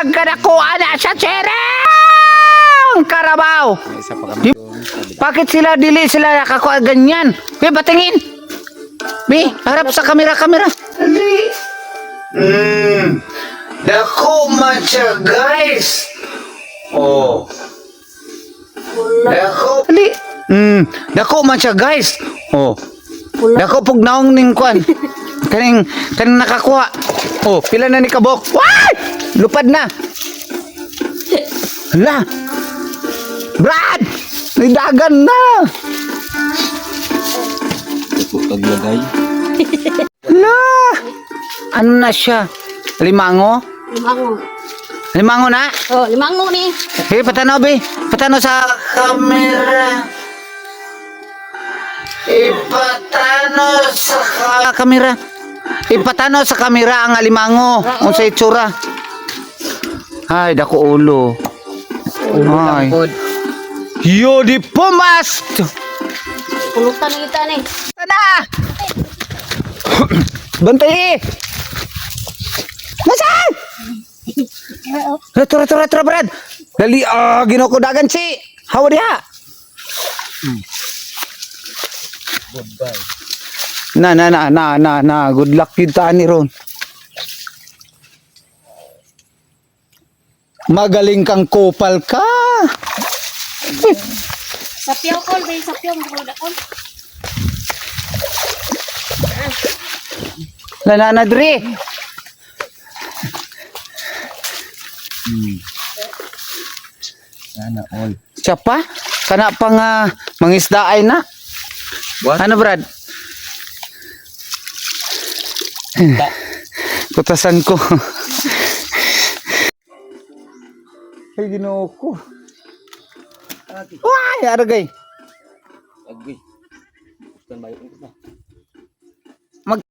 pagkanakuha na sa Chereng Karabaw. Isa pa kami doon. Bakit sila dili sila nakakuha ganyan? Be, patingin. Be, harap sa kamera. Dali. Dako man siya, guys. Oh. Dako. Dali. Dako man siya, guys. Oh. Dako pug naong ning kwan. Kaning nakakuha. Oh, pila na ni kabok. Why? Lupad na. Hala. Brad! May dagan na. Paglagay. Hala. Ano na siya? Limango? Limango na? Oh, limango ni. Be, patanaw be. Patanaw sa kamera. Ipatanaw sa kamera. Ipatanaw sa kamera ang alimango. Unsa itsura? Ay, dako ulo. Ay. Yo di pumas. Pulutan kita ni. Tana. Bantay. Nasaan? Tura, Brad. Dali, ginoko dagan si. Hawa diha. Goodbye. Na. Good luck kita ni Ron. Magaling kang kopal ka. Sapyaw kol, bay sapyaw mo dakon. Lanana dre. Sana all. Siapa? Kana pang mangisda ay na. What? Ano, Brad? Kutasan ko. Ay, ginoo ko. Wah, aragay. Agay. Bukan bayo ito ba?